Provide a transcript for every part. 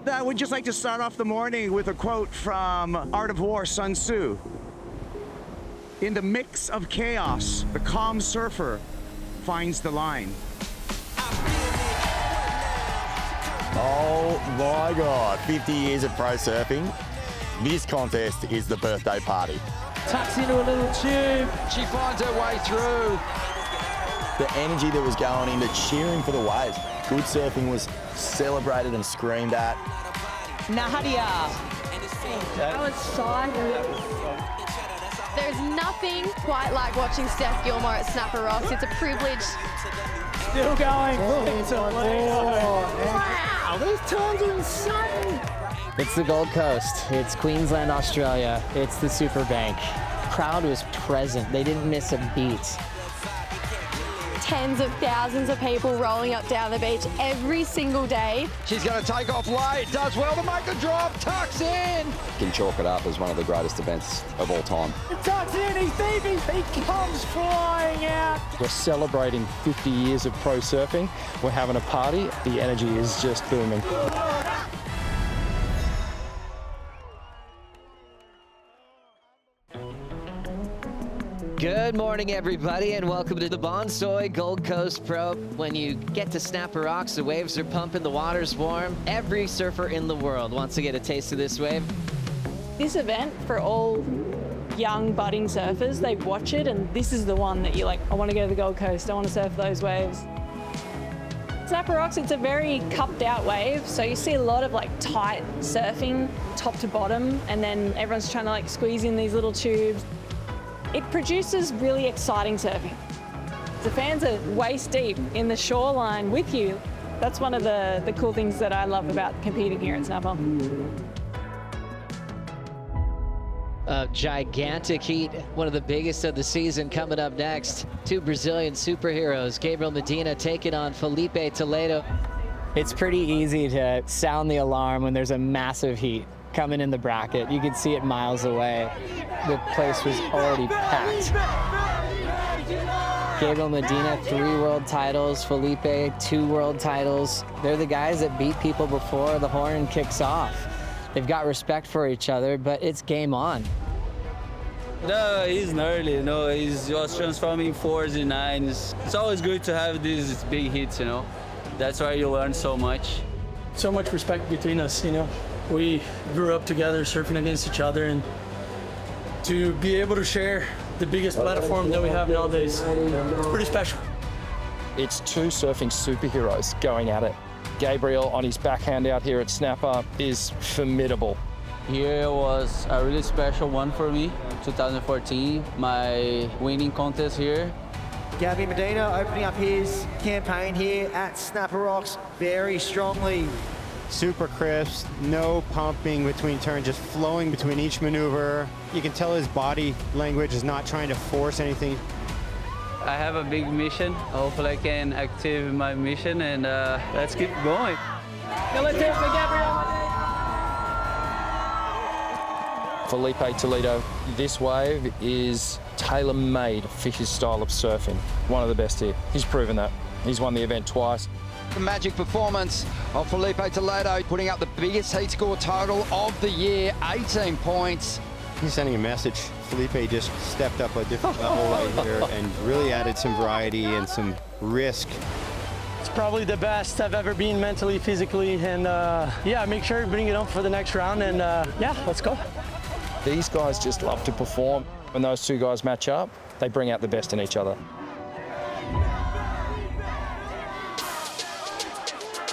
that, we'd just like to start off the morning with a quote from Art of War, Sun Tzu. In the mix of chaos, the calm surfer finds the line. Oh my God, 50 years of pro surfing. This contest is the birthday party. Tucks into a little tube. She finds her way through. The energy that was going in, the cheering for the waves. Good surfing was celebrated and screamed at. Nadia. That was so good. There's nothing quite like watching Steph Gilmore at Snapper Rocks. It's a privilege. Still going. Wow, these turns are insane. It's the Gold Coast. It's Queensland, Australia. It's the Superbank. Crowd was present. They didn't miss a beat. Tens of thousands of people rolling up down the beach every single day. She's going to take off late. Does well to make the drop. Tucks in. Can chalk it up as one of the greatest events of all time. Tucks in, he's deep, he comes flying out. We're celebrating 50 years of pro surfing. We're having a party. The energy is just booming. Good morning, everybody, and welcome to the Bonsoy Gold Coast Pro. When you get to Snapper Rocks, the waves are pumping, the water's warm. Every surfer in the world wants to get a taste of this wave. This event, for all young budding surfers, they watch it and this is the one that you're like, I want to go to the Gold Coast, I want to surf those waves. Snapper Rocks, it's a very cupped out wave, so you see a lot of like tight surfing, top to bottom, and then everyone's trying to like squeeze in these little tubes. It produces really exciting surfing. The fans are waist deep in the shoreline with you. That's one of the cool things that I love about competing here at Snapper. A gigantic heat, one of the biggest of the season coming up next. Two Brazilian superheroes, Gabriel Medina taking on Felipe Toledo. It's pretty easy to sound the alarm when there's a massive heat coming in the bracket. You could see it miles away. The place was already packed. Gabriel Medina, 3 world titles. Felipe, 2 world titles. They're the guys that beat people before the horn kicks off. They've got respect for each other, but it's game on. No, he's gnarly, you know, he's just transforming 4s and 9s. It's always good to have these big hits, you know. That's why you learn so much. So much respect between us, you know. We grew up together surfing against each other, and to be able to share the biggest platform that we have nowadays, it's pretty special. It's 2 surfing superheroes going at it. Gabriel on his backhand out here at Snapper is formidable. Here was a really special one for me, 2014, my winning contest here. Gabby Medina opening up his campaign here at Snapper Rocks very strongly. Super crisp, no pumping between turns, just flowing between each maneuver. You can tell his body language is not trying to force anything. I have a big mission. Hopefully I can active my mission and let's keep going. Let's hear it for Gabriel. Felipe Toledo, this wave is tailor-made for his style of surfing. One of the best here. He's proven that. He's won the event twice. The magic performance of Felipe Toledo, putting up the biggest heat score total of the year, 18 points. He's sending a message. Felipe just stepped up a different level right here and really added some variety and some risk. It's probably the best I've ever been mentally, physically, and yeah, make sure you bring it on for the next round, and yeah, let's go. These guys just love to perform. When those 2 guys match up, they bring out the best in each other.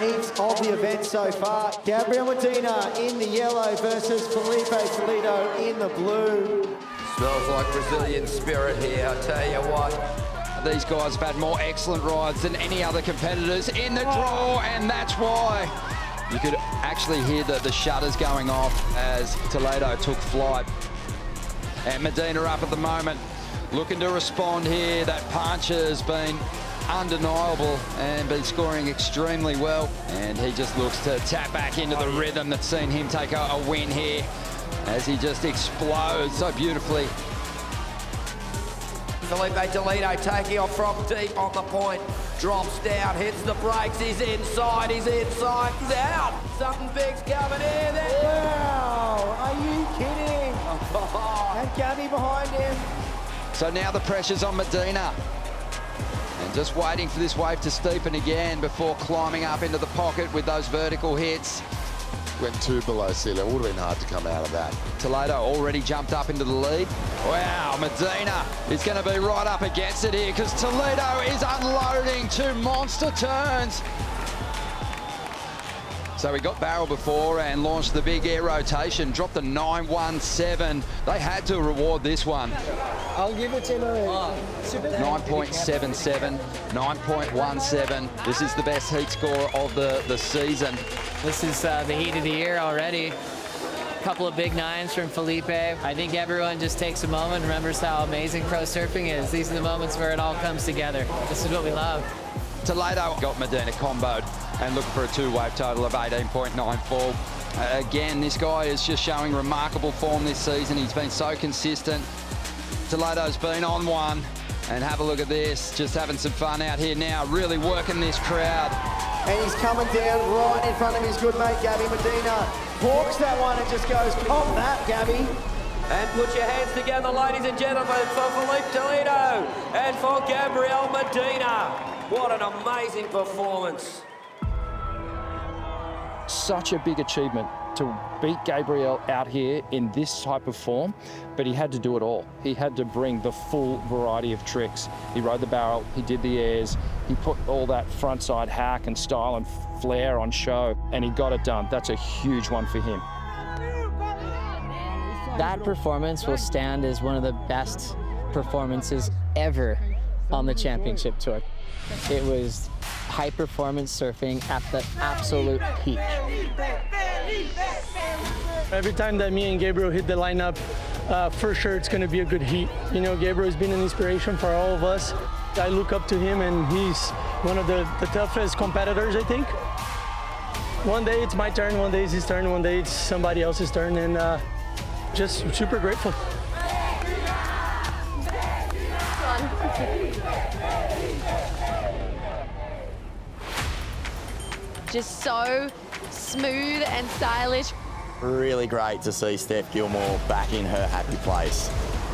Heats of the event so far. Gabriel Medina in the yellow versus Felipe Toledo in the blue. Smells like Brazilian spirit here, I tell you what. These guys have had more excellent rides than any other competitors in the draw, and that's why. You could actually hear the shutters going off as Toledo took flight. And Medina up at the moment, looking to respond here. That punch has been undeniable and been scoring extremely well. And he just looks to tap back into the rhythm that's seen him take a win here as he just explodes so beautifully. Felipe Toledo taking off from deep on the point. Drops down, hits the brakes, he's inside, he's out. Something big's coming in. Wow, are you kidding? And Gabby behind him. So now the pressure's on Medina. And just waiting for this wave to steepen again before climbing up into the pocket with those vertical hits. Went 2 below sea level, would have been hard to come out of that. Toledo already jumped up into the lead. Wow, Medina is going to be right up against it here because Toledo is unloading 2 monster turns. So we got barrel before and launched the big air rotation, dropped the 917. They had to reward this one. I'll give it to him. 9.77, 9.17. This is the best heat score of the season. This is the heat of the year already. A couple of big 9s from Felipe. I think everyone just takes a moment and remembers how amazing pro surfing is. These are the moments where it all comes together. This is what we love. Toledo got Medina comboed and looking for a 2-wave total of 18.94. Again, this guy is just showing remarkable form this season. He's been so consistent. Toledo's been on one. And have a look at this, just having some fun out here now, really working this crowd. And he's coming down right in front of his good mate, Gabby Medina. Hawks that one and just goes, cop that, Gabby. And put your hands together, ladies and gentlemen, for Felipe Toledo and for Gabriel Medina. What an amazing performance. Such a big achievement to beat Gabriel out here in this type of form, but he had to do it all. He had to bring the full variety of tricks. He rode the barrel, he did the airs, he put all that frontside hack and style and flair on show, and he got it done. That's a huge one for him. That performance will stand as one of the best performances ever on the championship tour. It was high performance surfing at the absolute peak. Every time that me and Gabriel hit the lineup, for sure it's going to be a good heat. You know, Gabriel has been an inspiration for all of us. I look up to him and he's one of the toughest competitors, I think. One day it's my turn, one day it's his turn, one day it's somebody else's turn, and just super grateful. Just so smooth and stylish. Really great to see Steph Gilmore back in her happy place.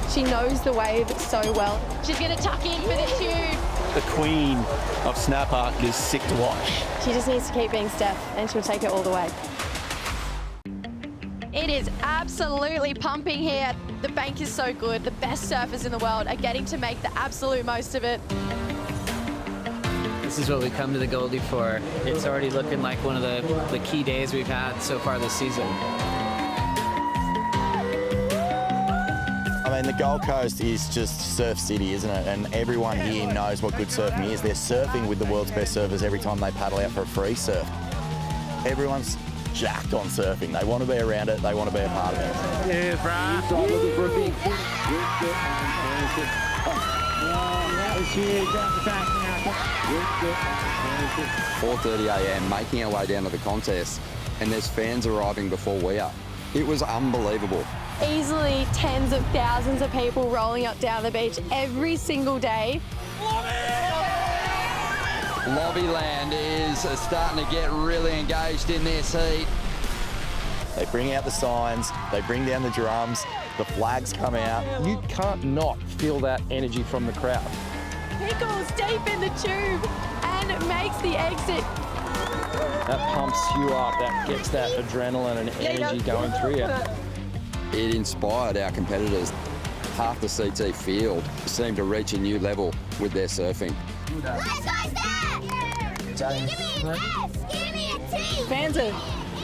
She knows the wave so well. She's going to tuck in for the tune. The queen of Snap Arc is sick to watch. She just needs to keep being Steph and she'll take it all the way. It is absolutely pumping here. The bank is so good. The best surfers in the world are getting to make the absolute most of it. This is what we come to the Goldie for. It's already looking like one of the key days we've had so far this season. I mean, the Gold Coast is just surf city, isn't it? And everyone here knows what good surfing is. They're surfing with the world's best surfers every time they paddle out for a free surf. Everyone's jacked on surfing. They want to be around it. They want to be a part of it. Yeah, bro. Looking for a big $4:30 a.m. making our way down to the contest, and there's fans arriving before we are. It was unbelievable. Easily tens of thousands of people rolling up down the beach every single day. Lobbyland is starting to get really engaged in this heat. They bring out the signs, they bring down the drums, the flags come out. You can't not feel that energy from the crowd. Pickles deep in the tube and it makes the exit. That pumps you up, that gets that adrenaline and energy going through you. It inspired our competitors. Half the CT field seemed to reach a new level with their surfing. Fans are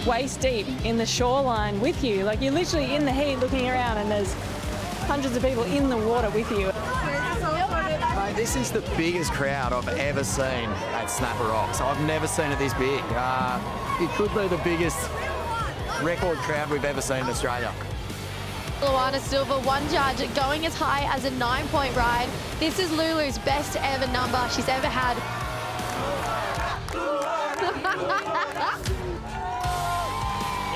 waist deep in the shoreline with you. Like, you're literally in the heat looking around and there's hundreds of people in the water with you. This is the biggest crowd I've ever seen at Snapper Rocks. I've never seen it this big. It could be the biggest record crowd we've ever seen in Australia. Luana Silva, one judge, going as high as a 9-point ride. This is Lulu's best ever number she's ever had.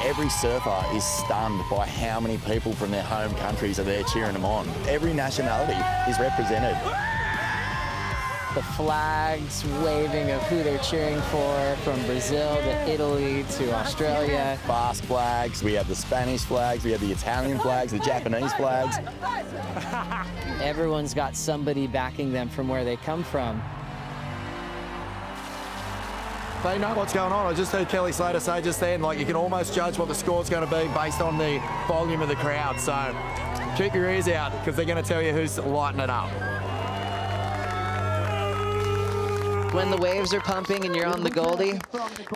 Every surfer is stunned by how many people from their home countries are there cheering them on. Every nationality is represented. The flags waving of who they're cheering for, from Brazil to Italy to Australia. Basque flags, we have the Spanish flags, we have the Italian flags, the Japanese flags. Everyone's got somebody backing them from where they come from. They know what's going on. I just heard Kelly Slater say just then, like, you can almost judge what the score's going to be based on the volume of the crowd. So keep your ears out, because they're going to tell you who's lighting it up. When the waves are pumping and you're on the Goldie,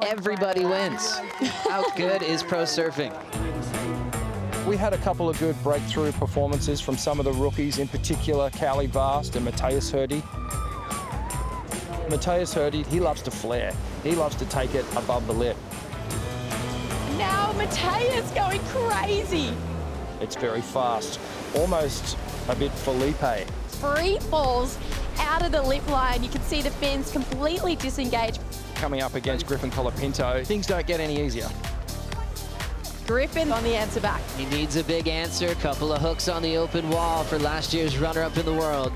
everybody wins. How good is pro surfing? We had a couple of good breakthrough performances from some of the rookies, in particular Callie Vast and Matthias Hurdy. Matthias Hurdy, he loves to flare. He loves to take it above the lip. Now Matthias going crazy. It's very fast, almost a bit Felipe. Free falls out of the lip line. You can see the fins completely disengaged. Coming up against Griffin Colapinto, things don't get any easier. Griffin on the answer back. He needs a big answer, couple of hooks on the open wall for last year's runner-up in the world.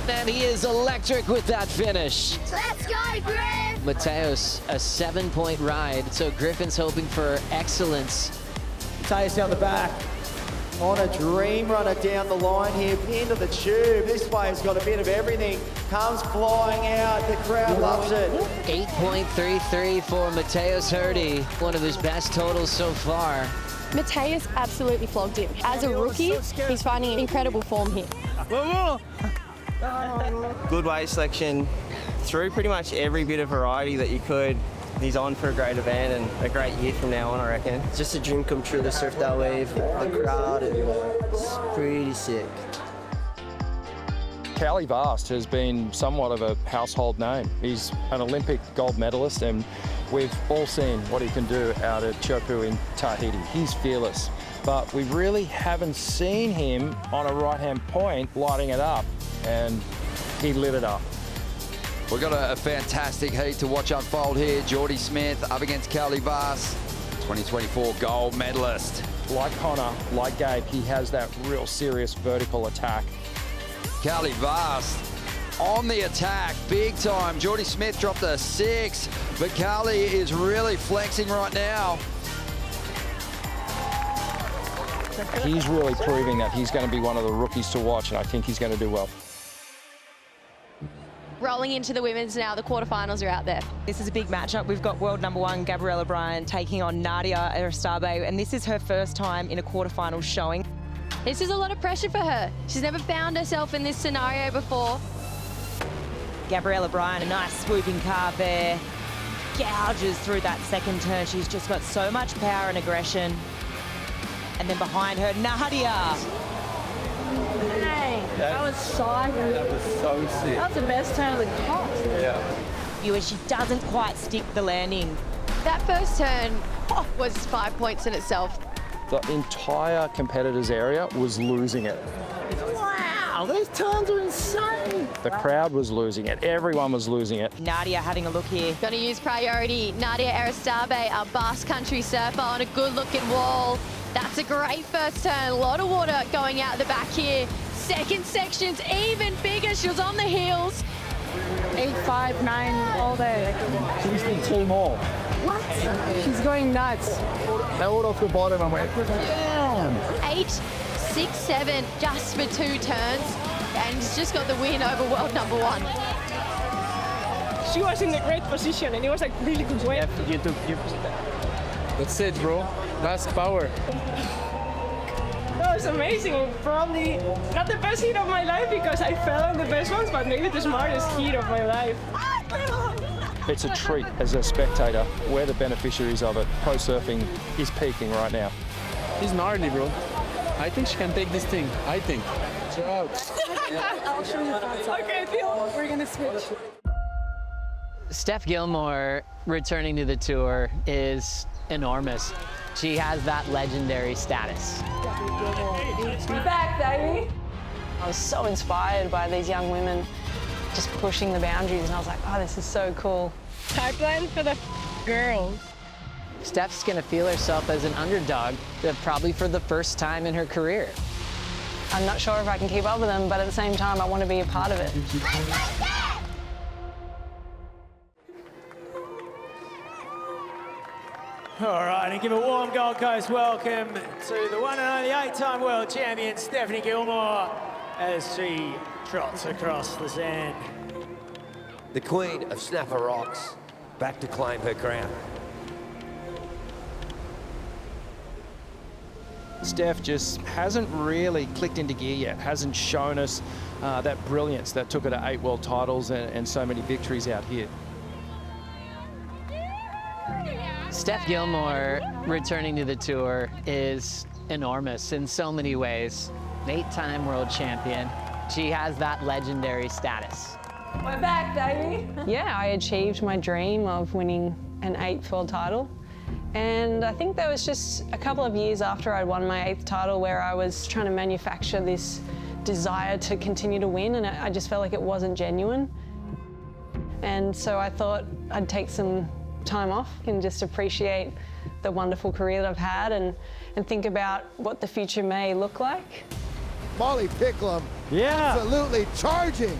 And he is electric with that finish. Let's go, Griff! Mateos, a 7-point ride, so Griffin's hoping for excellence. Matthias down the back. On a dream runner down the line here, into the tube. This wave's got a bit of everything. Comes flying out, the crowd loves it. 8.33 for Mateos Hurdy, one of his best totals so far. Matthias absolutely flogged him. As a rookie, he's finding incredible form here. Good wave selection through pretty much every bit of variety that you could. He's on for a great event and a great year from now on, I reckon. It's just a dream come true to surf that wave. The crowd is pretty sick. Callie Vast has been somewhat of a household name. He's an Olympic gold medalist, and we've all seen what he can do out at Chopu in Tahiti. He's fearless, but we really haven't seen him on a right-hand point lighting it up, and he lit it up. We've got a fantastic heat to watch unfold here. Geordie Smith up against Callie Vast, 2024 gold medalist. Like Connor, like Gabe, he has that real serious vertical attack. Callie Vast on the attack, big time. Geordie Smith dropped a 6, but Callie is really flexing right now. He's really proving that he's going to be one of the rookies to watch, and I think he's going to do well. Rolling into the women's now, the quarterfinals are out there. This is a big matchup. We've got world #1 Gabrielle O'Brien taking on Nadia Aristabe, and this is her first time in a quarterfinal showing. This is a lot of pressure for her. She's never found herself in this scenario before. Gabrielle O'Brien, a nice swooping carve there, gouges through that second turn. She's just got so much power and aggression. And then behind her, Nadia. Dang, that was psycho. That was so sick. That was the best turn of the course. Yeah. She doesn't quite stick the landing. That first turn was 5 points in itself. The entire competitors area was losing it. Wow, those turns are insane. The crowd was losing it. Everyone was losing it. Nadia having a look here. Going to use priority. Nadia Aristabe, our Basque Country surfer, on a good-looking wall. That's a great first turn. A lot of water going out the back here. Second section's even bigger. She was on the heels. 8, 5, 9 all day. She just needs 2 more. What? She's going nuts. They all off the bottom and went, yeah. 8, 6, 7 just for 2 turns. And she's just got the win over world #1. She was in a great position and it was like really good wave. you took your... That's it, bro. That's power. That was amazing. Probably not the best heat of my life because I fell in the best ones, but maybe the smartest heat of my life. It's a treat as a spectator. We're the beneficiaries of it. Pro surfing is peaking right now. She's gnarly, bro. I think she can take this thing. I think. I'll show you that. Okay, Phil. We're gonna switch. Steph Gilmore returning to the tour is enormous. She has that legendary status. Be back, baby. I was so inspired by these young women just pushing the boundaries, and I was like, oh, this is so cool. Pipeline for the girls. Steph's going to feel herself as an underdog, probably for the first time in her career. I'm not sure if I can keep up with them, but at the same time, I want to be a part of it. All right, and give a warm Gold Coast welcome to the one and only 8-time world champion, Stephanie Gilmore, as she trots across the sand. The queen of Snapper Rocks, back to claim her crown. Steph just hasn't really clicked into gear yet, hasn't shown us that brilliance that took her to 8 world titles and so many victories out here. Steph Gilmore returning to the tour is enormous in so many ways. 8-time world champion. She has that legendary status. We're back, baby. Yeah, I achieved my dream of winning an 8th world title. And I think there was just a couple of years after I'd won my 8th title where I was trying to manufacture this desire to continue to win, and I just felt like it wasn't genuine. And so I thought I'd take some time off and just appreciate the wonderful career that I've had and think about what the future may look like. Molly Picklum, yeah, absolutely charging.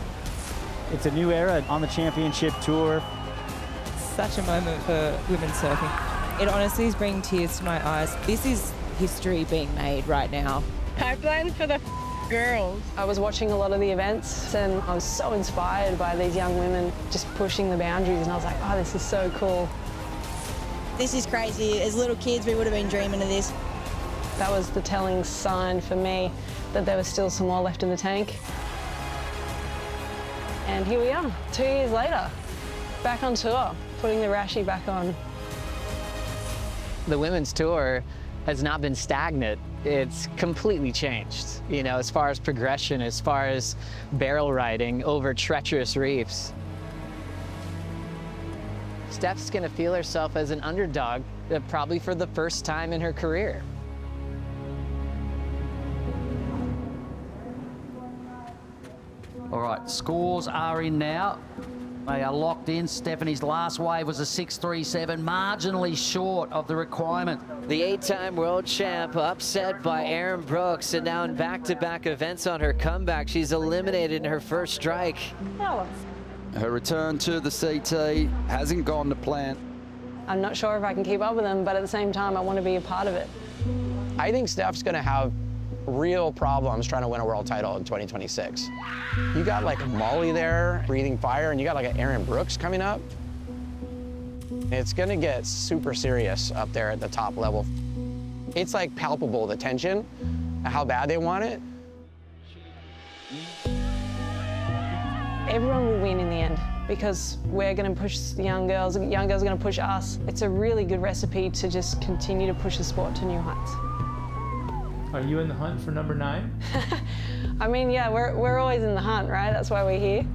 It's a new era on the championship tour. Such a moment for women's surfing. It honestly is bringing tears to my eyes. This is history being made right now. Pipeline for the girls. I was watching a lot of the events and I was so inspired by these young women just pushing the boundaries, and I was like, oh, this is so cool. This is crazy. As little kids, we would have been dreaming of this. That was the telling sign for me that there was still some more left in the tank. And here we are, 2 years later, back on tour, putting the Rashi back on. The women's tour has not been stagnant. It's completely changed, you know, as far as progression, as far as barrel riding over treacherous reefs. Steph's gonna feel herself as an underdog, probably for the first time in her career. All right, scores are in now. They are locked in. Stephanie's last wave was a 6.37, marginally short of the requirement. The 8-time world champ upset by Erin Brooks, and now in back-to-back events on her comeback, she's eliminated in her first strike. Her return to the CT hasn't gone to plan. I'm not sure if I can keep up with them, but at the same time, I want to be a part of it. I think Steph's going to have real problems trying to win a world title in 2026. You got like a Molly there, breathing fire, and you got like an Erin Brooks coming up. It's gonna get super serious up there at the top level. It's like palpable, the tension, how bad they want it. Everyone will win in the end because we're gonna push the young girls are gonna push us. It's a really good recipe to just continue to push the sport to new heights. Are you in the hunt for number 9? I mean, yeah, we're always in the hunt, right? That's why we're here.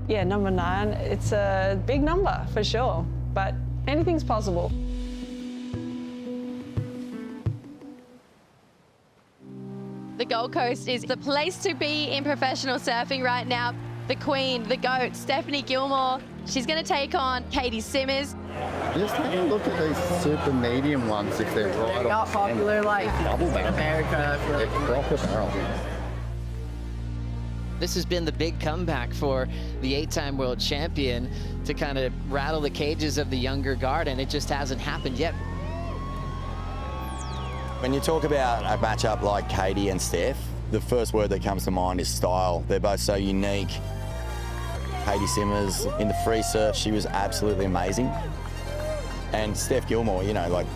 Yeah, number 9, it's a big number for sure, but anything's possible. The Gold Coast is the place to be in professional surfing right now. The queen, the GOAT, Stephanie Gilmore, she's going to take on Katie Simmers. Just take a look at these super medium ones if they're right. They're not popular like double barrel. America. They're proper barrel. This has been the big comeback for the 8-time world champion to kind of rattle the cages of the younger guard, and it just hasn't happened yet. When you talk about a matchup like Katie and Steph, the first word that comes to mind is style. They're both so unique. Katie Simmers in the free surf, she was absolutely amazing. And Steph Gilmore, you know, like,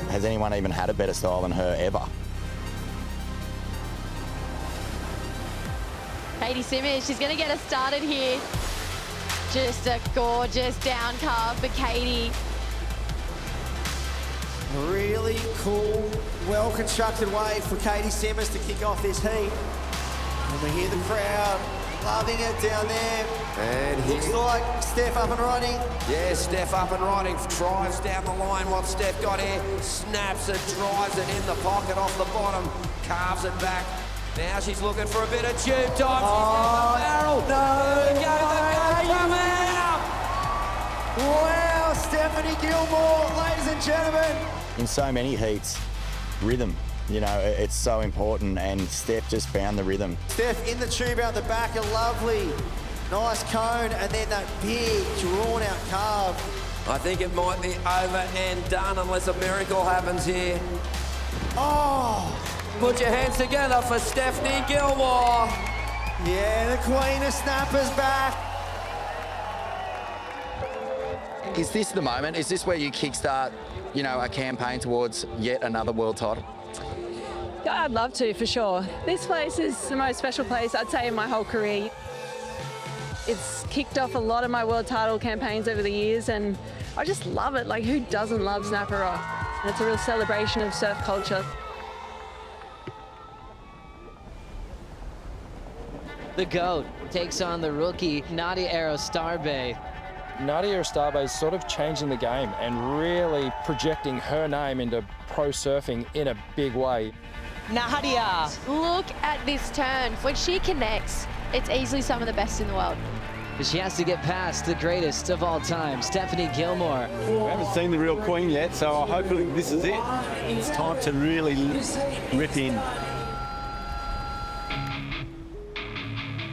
has anyone even had a better style than her ever? Katie Simmers, she's going to get us started here. Just a gorgeous down carve for Katie. Really cool, well-constructed wave for Katie Simmers to kick off this heat. And we hear the crowd loving it down there. And looks like Steph up and running. Yeah, Steph up and running. Drives down the line. What Steph got here, snaps it, drives it in the pocket off the bottom, carves it back. Now she's looking for a bit of tube time. Oh, she's got the barrel. No, Go the come out. wow, Steph Stephanie Gilmore, ladies and gentlemen. In so many heats, rhythm, you know, it's so important, and Steph just found the rhythm. Steph in the tube out the back, a lovely, nice cone, and then that big, drawn-out carve. I think it might be over and done unless a miracle happens here. Oh! Put your hands together for Stephanie Gilmore. Yeah, the Queen of Snappers back. Is this the moment? Is this where you kickstart, you know, a campaign towards yet another world title? Yeah, I'd love to, for sure. This place is the most special place, I'd say, in my whole career. It's kicked off a lot of my world title campaigns over the years, and I just love it. Like, who doesn't love Snapper Rock? And it's a real celebration of surf culture. The GOAT takes on the rookie, Nadia Arostarbe. Nadia Arostarbe is sort of changing the game and really projecting her name into pro surfing in a big way. Nadia. Look at this turn. When she connects, it's easily some of the best in the world. She has to get past the greatest of all time, Stephanie Gilmore. We haven't seen the real Queen yet, so hopefully this is it. It's time to really rip in.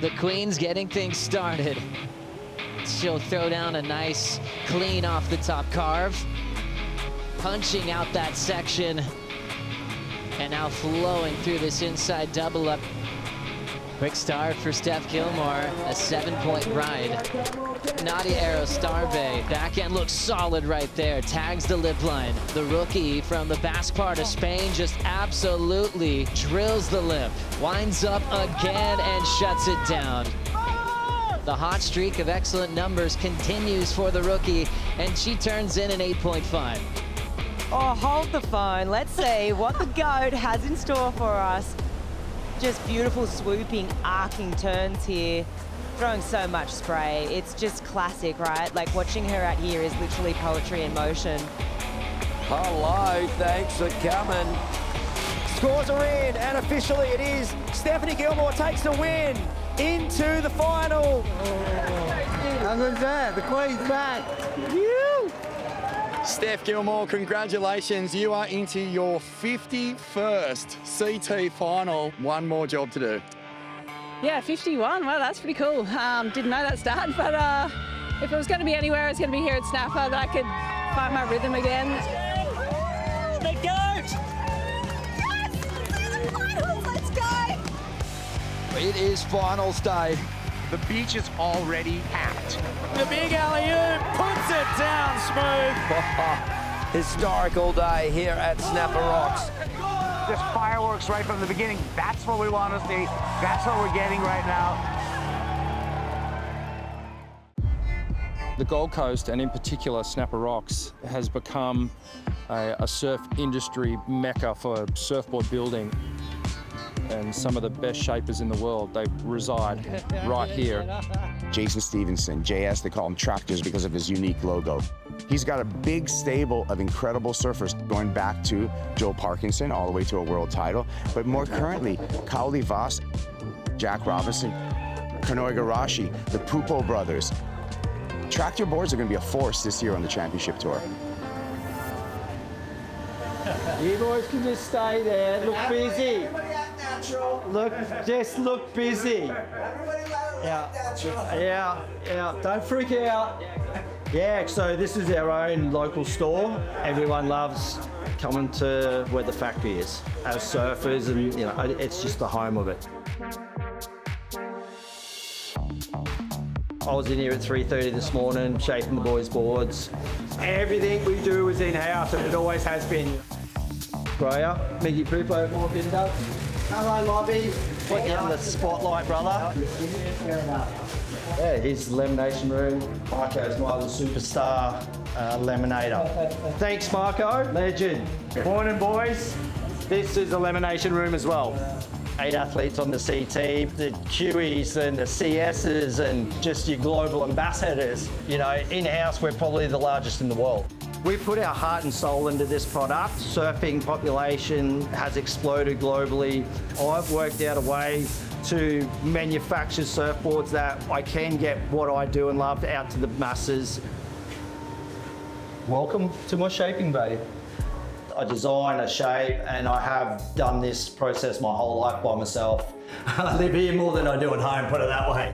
The Queen's getting things started. She'll throw down a nice clean off the top carve, punching out that section, and now flowing through this inside double up. Quick start for Steph Gilmore, a 7-point ride. Nadia Arostarbe, backhand looks solid right there, tags the lip line. The rookie from the Basque part of Spain just absolutely drills the lip, winds up again and shuts it down. The hot streak of excellent numbers continues for the rookie, and she turns in an 8.5. Oh, hold the phone. Let's see what the GOAT has in store for us. Just beautiful swooping, arcing turns here, throwing so much spray. It's just classic, right? Like, watching her out here is literally poetry in motion. Hello, thanks for coming. Scores are in, and officially it is Stephanie Gilmore takes the win into the final. How good's that? The Queen's back. Steph Gilmore, congratulations. You are into your 51st CT final. One more job to do. Yeah, 51. Well, that's pretty cool. Didn't know that stat, but if it was going to be anywhere, it's going to be here at Snapper that I could find my rhythm again. The GOAT! Let's go! It is finals day. The beach is already packed. The big alley-oop puts it down smooth. Historical day here at Snapper Rocks. Just fireworks right from the beginning. That's what we want to see. That's what we're getting right now. The Gold Coast, and in particular Snapper Rocks, has become a surf industry mecca for surfboard building. And some of the best shapers in the world, they reside right here. Jason Stevenson, JS, they call him Tractors because of his unique logo. He's got a big stable of incredible surfers going back to Joe Parkinson all the way to a world title. But more currently, Kaoli Voss, Jack Robinson, Kanoe Garashi, the Pupo brothers. Tractor boards are going to be a force this year on the championship tour. You boys can just stay there, look busy. Just look busy. Yeah, don't freak out. Yeah, so this is our own local store. Everyone loves coming to where the factory is. As surfers, and you know, it's just the home of it. I was in here at 3:30 this morning, shaping the boys' boards. Everything we do is in-house, and it always has been. Graya, Miggy Pupo, more Binder. Hello, Lobby. Put you on the spotlight, brother. Yeah, here's the lamination room. Marco's my little superstar laminator. Thanks, Marco. Legend. Morning, boys. This is the lamination room as well. 8 athletes on the CT, the Qs and the CSs and just your global ambassadors. You know, in-house, we're probably the largest in the world. We put our heart and soul into this product. Surfing population has exploded globally. I've worked out a way to manufacture surfboards that I can get what I do and love out to the masses. Welcome to my shaping bay. I design a shape and I have done this process my whole life by myself. I live here more than I do at home, put it that way.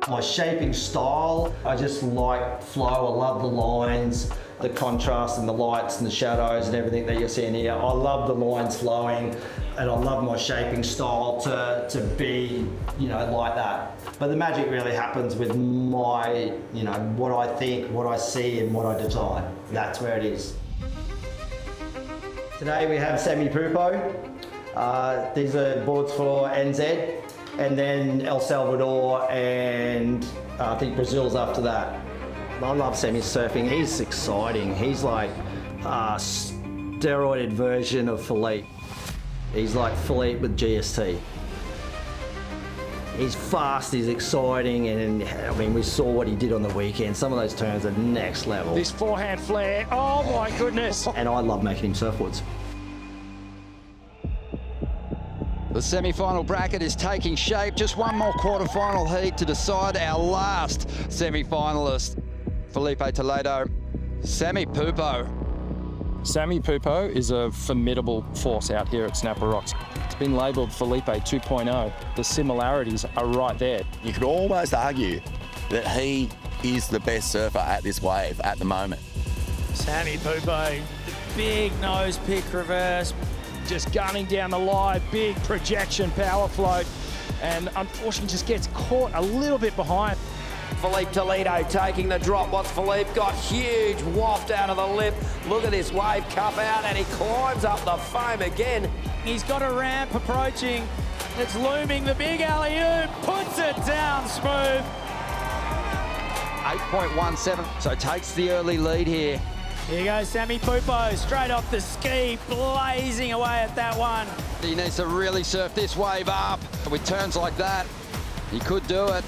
My shaping style, I just like flow. I love the lines, the contrast and the lights and the shadows and everything that you're seeing here. I love the lines flowing and I love my shaping style to be, you know, like that. But the magic really happens with my, you know, what I think, what I see and what I design. That's where it is. Today we have Semi Pupo. These are boards for NZ and then El Salvador and I think Brazil's after that. I love Semi surfing. He's exciting. He's like a steroided version of Philippe. He's like Philippe with GST. He's fast, he's exciting, and I mean, we saw what he did on the weekend. Some of those turns are next level. This forehand flare, oh my goodness. And I love making him surfboards. The semi-final bracket is taking shape. Just one more quarter-final heat to decide our last semi-finalist. Felipe Toledo, Semi Pupo. Semi Pupo is a formidable force out here at Snapper Rocks. It's been labelled Felipe 2.0. The similarities are right there. You could almost argue that he is the best surfer at this wave at the moment. Semi Pupo, the big nose pick reverse, just gunning down the line, big projection power float, and unfortunately just gets caught a little bit behind. Felipe Toledo taking the drop. What's Felipe got? Huge waft out of the lip. Look at this wave cup out and he climbs up the foam again. He's got a ramp approaching. It's looming, the big alley-oop, puts it down smooth. 8.17, so takes the early lead here. Here goes Semi Pupo, straight off the ski, blazing away at that one. He needs to really surf this wave up. With turns like that, he could do it.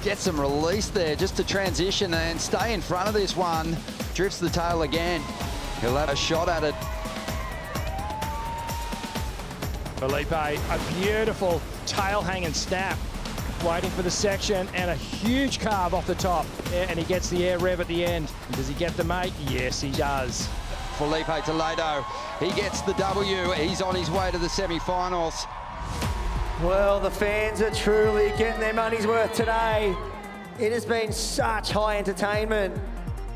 Get some release there just to transition and stay in front of this one. Drifts the tail again. He'll have a shot at it. Felipe, a beautiful tail hang and snap. Waiting for the section and a huge carve off the top. And he gets the air rev at the end. Does he get the mate? Yes, he does. Felipe Toledo, he gets the W. He's on his way to the semi-finals. Well, the fans are truly getting their money's worth today. It has been such high entertainment.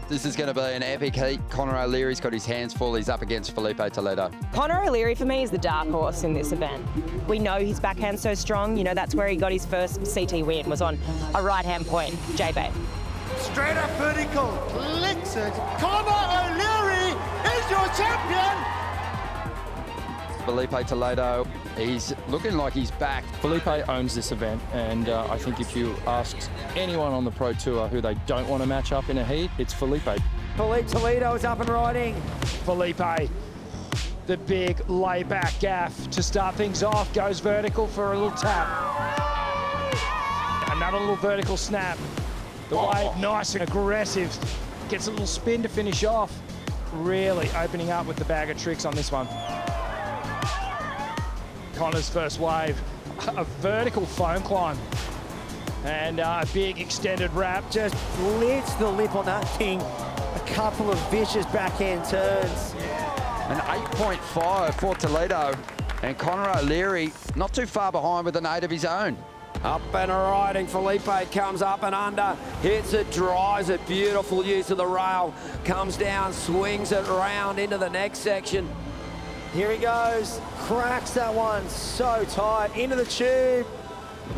This is going to be an epic heat. Connor O'Leary's got his hands full. He's up against Felipe Toledo. Connor O'Leary for me is the dark horse in this event. We know his backhand's so strong. You know, that's where he got his first CT win, was on a right-hand point, J-Bay. Straight up vertical, licks it. Connor O'Leary is your champion. Felipe Toledo, he's looking like he's back. Felipe owns this event, and I think if you ask anyone on the Pro Tour who they don't want to match up in a heat, it's Felipe. Felipe Toledo is up and riding. Felipe, the big layback gaff to start things off, goes vertical for a little tap. Another little vertical snap. The wave nice and aggressive. Gets a little spin to finish off. Really opening up with the bag of tricks on this one. Connor's first wave, a vertical foam climb and a big extended wrap. Just lifts the lip on that thing. A couple of vicious backhand turns. An 8.5 for Toledo, and Connor O'Leary not too far behind with an 8 of his own. Up and riding, Felipe comes up and under, hits it, drives it, beautiful use of the rail, comes down, swings it round into the next section. Here he goes, cracks that one so tight, into the tube.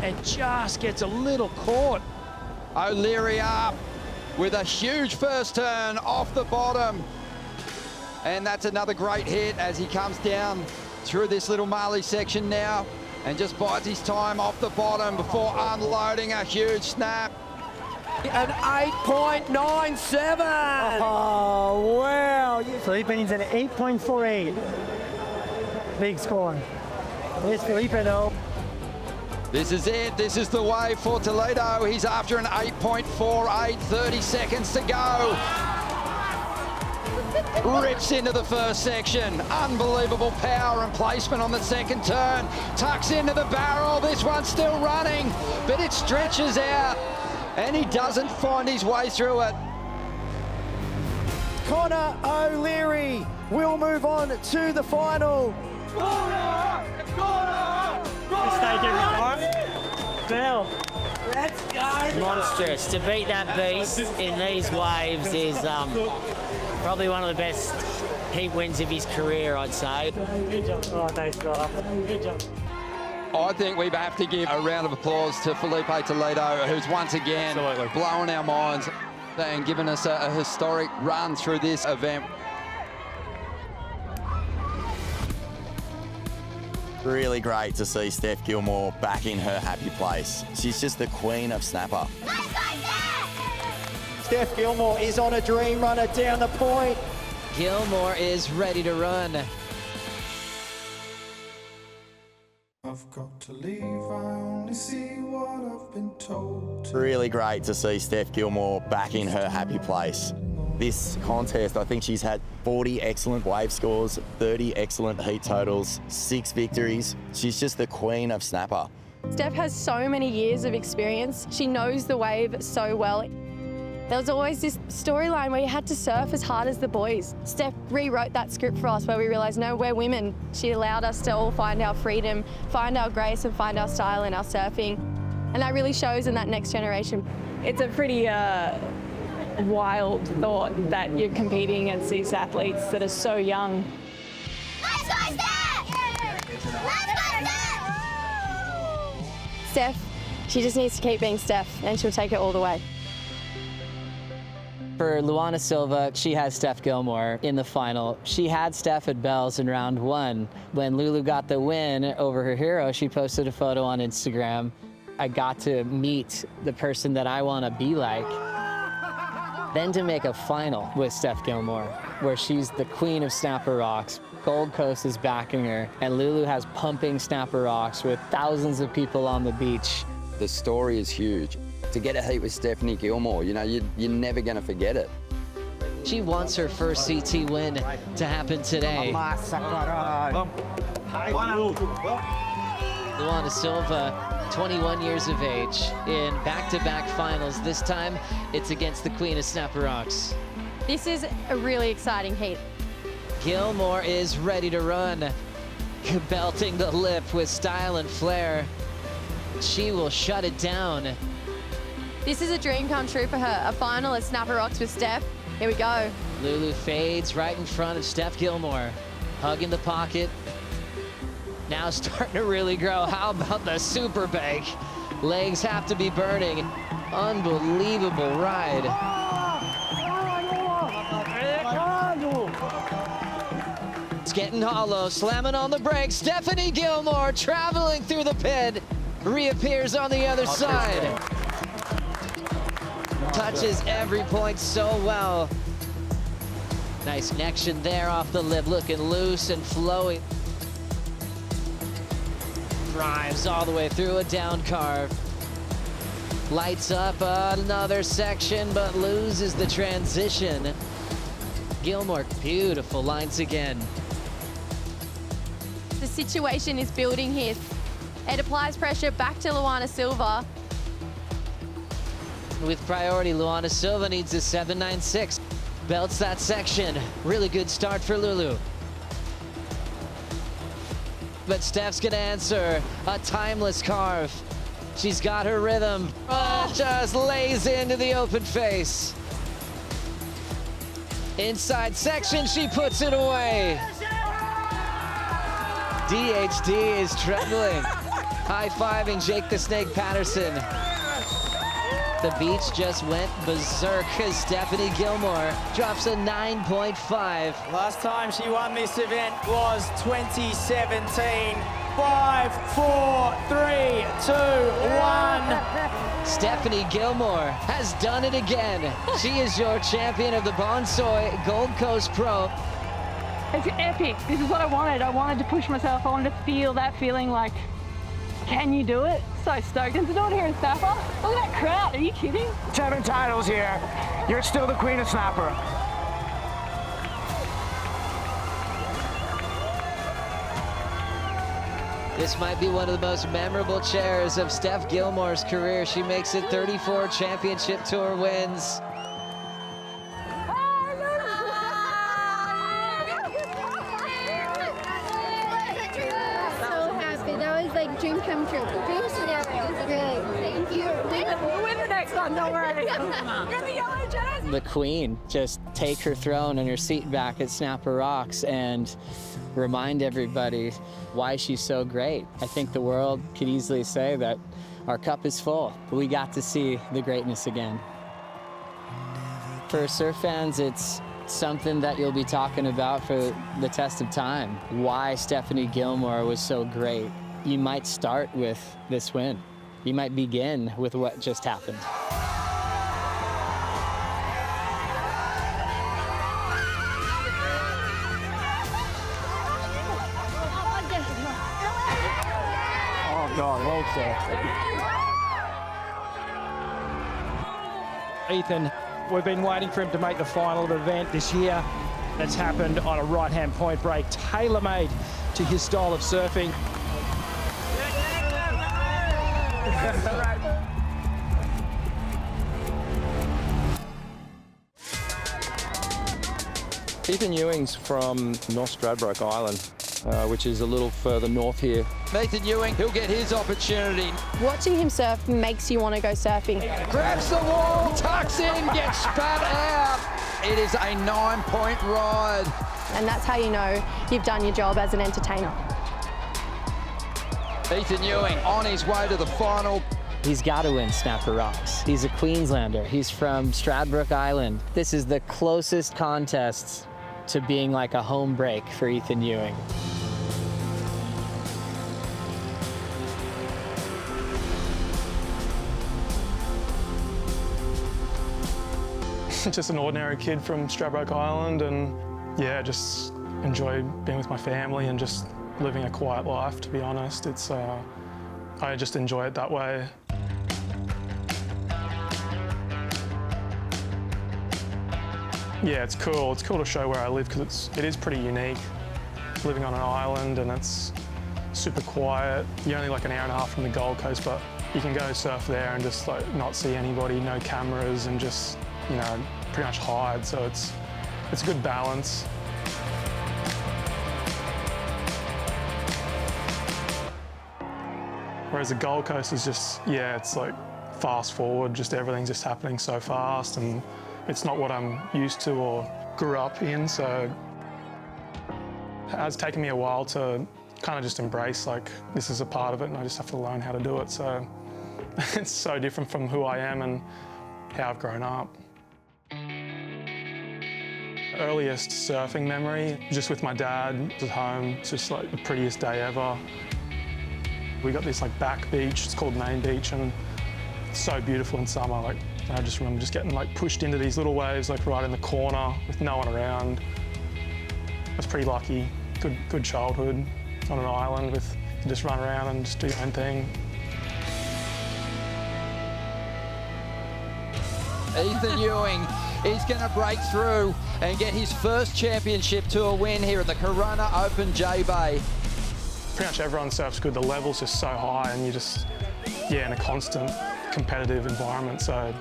And just gets a little caught. O'Leary up with a huge first turn off the bottom. And that's another great hit as he comes down through this little Marley section now and just bides his time off the bottom before unloading a huge snap. An 8.97. Oh, wow. Felipe needs an 8.48. Big score. There's Felipe, though. This is it. This is the wave for Toledo. He's after an 8.48, 30 seconds to go. Rips into the first section. Unbelievable power and placement on the second turn. Tucks into the barrel. This one's still running, but it stretches out, and he doesn't find his way through it. Connor O'Leary will move on to the final. Bill. Let's go. Monstrous. To beat that beast in these waves is probably one of the best heat wins of his career, I'd say. Good job. Oh, thanks, brother. Good job. I think we have to give a round of applause to Felipe Toledo, who's once again blowing our minds and giving us a historic run through this event. Really great to see Steph Gilmore back in her happy place. She's just the queen of snapper. Steph Gilmore is on a dream runner down the point. Gilmore is ready to run. I've got to leave, I only see what I've been told. Really great to see Steph Gilmore back in her happy place. This contest, I think she's had 40 excellent wave scores, 30 excellent heat totals, 6 victories. She's just the queen of snapper. Steph has so many years of experience. She knows the wave so well. There was always this storyline where you had to surf as hard as the boys. Steph rewrote that script for us where we realised, no, we're women. She allowed us to all find our freedom, find our grace and find our style in our surfing. And that really shows in that next generation. It's a pretty wild thought that you're competing against these athletes that are so young. Let's go, Steph! Let's go, Steph! Steph, she just needs to keep being Steph and she'll take it all the way. For Luana Silva, she has Steph Gilmore in the final. She had Steph at Bells in round 1. When Lulu got the win over her hero, she posted a photo on Instagram. I got to meet the person that I want to be like. Then to make a final with Steph Gilmore, where she's the queen of snapper rocks. Gold Coast is backing her, and Lulu has pumping snapper rocks with thousands of people on the beach. The story is huge. To get a heat with Stephanie Gilmore, you know, you're never going to forget it. She wants her first CT win to happen today. Luana Silva, 21 years of age, in back-to-back finals. This time, it's against the queen of snapper rocks. This is a really exciting heat. Gilmore is ready to run, belting the lip with style and flair. She will shut it down. This is a dream come true for her, a final at Snapper Rocks with Steph. Here we go. Lulu fades right in front of Steph Gilmore. Hug in the pocket. Now starting to really grow. How about the super bank? Legs have to be burning. Unbelievable ride. It's getting hollow, slamming on the brakes. Stephanie Gilmore traveling through the pit. Reappears on the other side. Touches every point so well. Nice connection there off the lip, looking loose and flowing. Drives all the way through a down carve. Lights up another section, but loses the transition. Gilmore, beautiful lines again. The situation is building here. It applies pressure back to Luana Silva. With priority, Luana Silva needs a 7.96. Belts that section. Really good start for Lulu. But Steph's gonna answer a timeless carve. She's got her rhythm. Just lays into the open face. Inside section, she puts it away. DHD is trembling. High-fiving Jake the Snake Patterson. The beach just went berserk as Stephanie Gilmore drops a 9.5. Last time she won this event was 2017. 5, 4, 3, 2, 1. Stephanie Gilmore has done it again. She is your champion of the Bonsoy Gold Coast Pro. It's epic. This is what I wanted. I wanted to push myself. I wanted to feel that feeling like, can you do it? So stoked. And to do it here in Snapper, look at that crowd. Are you kidding? 7 titles here. You're still the queen of snapper. This might be one of the most memorable chairs of Steph Gilmore's career. She makes it 34 championship tour wins. No way. You're the yellow jersey. The queen, just take her throne and her seat back at Snapper Rocks and remind everybody why she's so great. I think the world could easily say that our cup is full, but we got to see the greatness again. For surf fans, it's something that you'll be talking about for the test of time. Why Stephanie Gilmore was so great. You might start with this win. You might begin with what just happened. Oh God, well said. Ethan, we've been waiting for him to make the final event this year. That's happened on a right-hand point break, tailor-made to his style of surfing. Ethan Ewing's from North Stradbroke Island, which is a little further north here. Nathan Ewing, he'll get his opportunity. Watching him surf makes you want to go surfing. Grabs the wall, tucks in, gets spat out. It is a 9-point ride. And that's how you know you've done your job as an entertainer. Ethan Ewing on his way to the final. He's got to win Snapper Rocks. He's a Queenslander. He's from Stradbroke Island. This is the closest contest to being like a home break for Ethan Ewing. Just an ordinary kid from Stradbroke Island, and yeah, just enjoy being with my family and just living a quiet life, to be honest. It's, I just enjoy it that way. Yeah, it's cool. It's cool to show where I live because it is pretty unique. Living on an island and it's super quiet. You're only like an hour and a half from the Gold Coast, but you can go surf there and just like not see anybody, no cameras, and just, you know, pretty much hide. So it's a good balance. Whereas the Gold Coast is just, yeah, it's like fast forward, just everything's just happening so fast, and it's not what I'm used to or grew up in, so it has taken me a while to kind of just embrace, like, this is a part of it and I just have to learn how to do it. So it's so different from who I am and how I've grown up. Earliest surfing memory, just with my dad at home. It's just like the prettiest day ever. We got this like back beach, it's called Main Beach, and it's so beautiful in summer. Like, I just remember just getting like pushed into these little waves, like right in the corner with no one around. I was pretty lucky. Good childhood on an island with, you just run around and just do your own thing. Ethan Ewing is going to break through and get his first championship tour win here at the Corona Open J-Bay. Pretty much everyone surfs good. The level's just so high and you're just, yeah, in a constant competitive environment. So,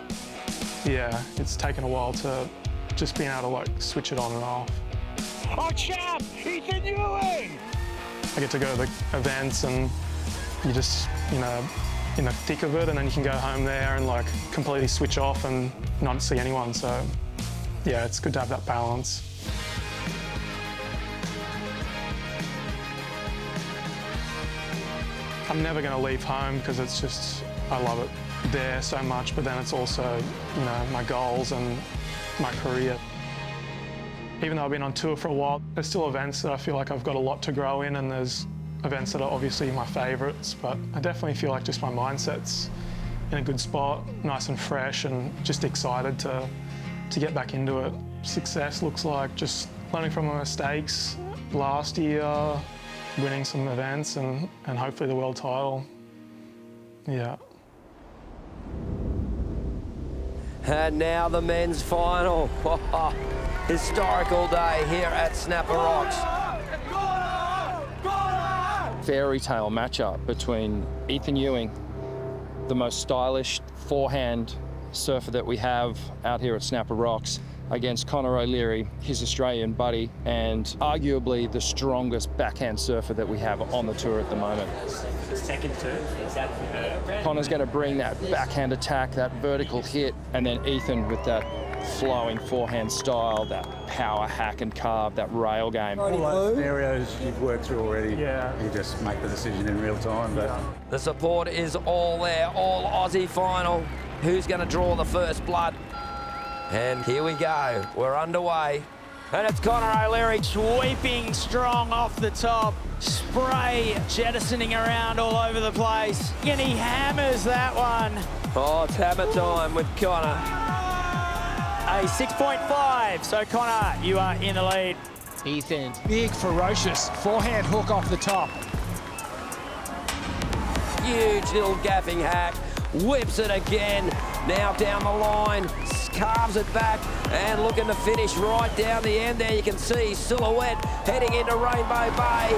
yeah, it's taken a while to just being able to like switch it on and off. Oh, champ, Ethan Ewing! I get to go to the events and you just, you know, in the thick of it, and then you can go home there and like completely switch off and not see anyone. So, yeah, it's good to have that balance. I'm never going to leave home because it's just, I love it there so much, but then it's also, you know, my goals and my career. Even though I've been on tour for a while, there's still events that I feel like I've got a lot to grow in, and there's events that are obviously my favourites, but I definitely feel like just my mindset's in a good spot, nice and fresh, and just excited to get back into it. Success looks like just learning from my mistakes last year, winning some events, and hopefully the world title. Yeah. And now the men's final. Historical day here at Snapper Rocks. Fairy tale matchup between Ethan Ewing, the most stylish forehand surfer that we have out here at Snapper Rocks, against Connor O'Leary, his Australian buddy, and arguably the strongest backhand surfer that we have on the tour at the moment. The second turn, is that Connor's going to bring that backhand attack, that vertical hit, and then Ethan with that flowing forehand style, that power hack and carve, that rail game. All those scenarios you've worked through already, you just make the decision in real time. But The support is all there, all Aussie final. Who's going to draw the first blood? And here we go, we're underway. And it's Connor O'Leary sweeping strong off the top. Spray jettisoning around all over the place. And he hammers that one. Oh, it's hammer time with Connor. A 6.5, so Connor, you are in the lead. Ethan. Big, ferocious forehand hook off the top. Huge little gaffing hack, whips it again, now down the line, carves it back, and looking to finish right down the end there. You can see silhouette heading into Rainbow Bay.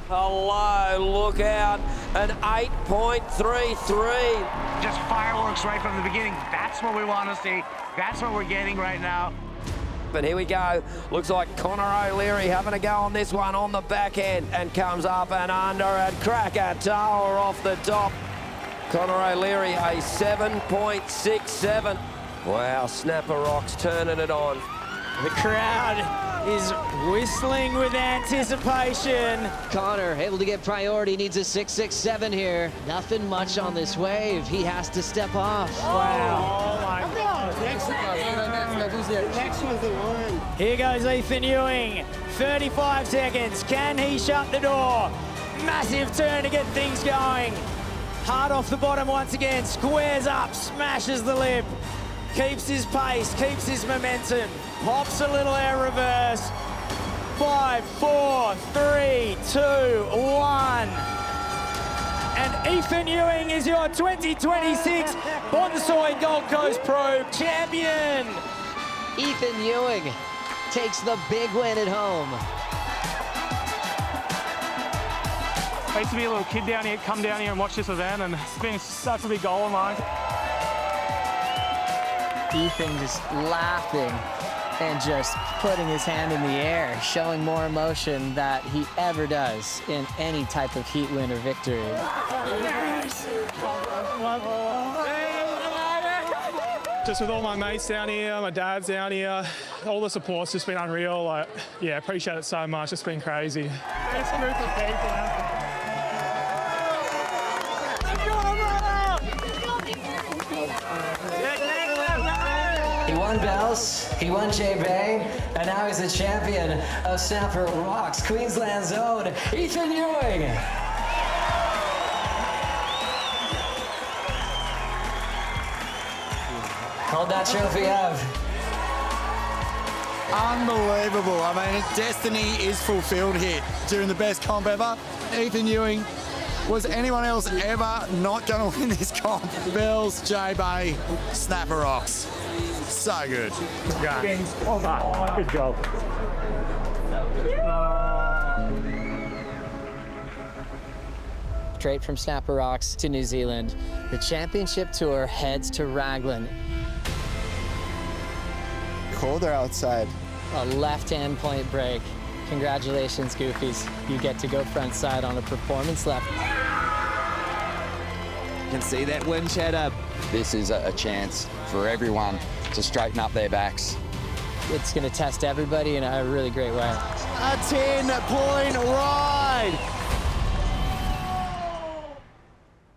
Hello, look out, an 8.33. Just fireworks right from the beginning. That's what we want to see. That's what we're getting right now. But here we go. Looks like Connor O'Leary having a go on this one on the backhand and comes up and under and Krakatoa off the top. Connor O'Leary, a 7.67. Wow, Snapper Rocks turning it on. The crowd is whistling with anticipation. Connor able to get priority, needs a 6.67 here. Nothing much on this wave. He has to step off. Wow. Oh my God. Next one's the one. Here goes Ethan Ewing. 35 seconds. Can he shut the door? Massive turn to get things going. Hard off the bottom once again. Squares up, smashes the lip. Keeps his pace, keeps his momentum. Pops a little air reverse. 5, 4, 3, 2, 1. And Ethan Ewing is your 2026 Bonsoy Gold Coast Pro champion. Ethan Ewing takes the big win at home. I used to be a little kid down here, come down here and watch this event, and it's been such a big goal of mine. Ethan just laughing and just putting his hand in the air, showing more emotion that he ever does in any type of heat win or victory. Just with all my mates down here, my dad's down here, all the support's just been unreal. Like, yeah, appreciate it so much. It's been crazy. Best group of people. He won bells, he won J-Bay, and now he's a champion of Snapper Rocks, Queensland's own Ethan Ewing. Hold that trophy up. Unbelievable. I mean, destiny is fulfilled here during the best comp ever. Ethan Ewing. Was anyone else ever not going to win this comp? Bells, J-Bay, Snapper Rocks. So good. Well done. Good job. Straight from Snapper Rocks to New Zealand, the championship tour heads to Raglan. Colder outside. A left-hand point break. Congratulations, Goofies. You get to go front side on a performance left. You can see that wind chatter. This is a chance for everyone to straighten up their backs. It's going to test everybody in a really great way. A 10-point ride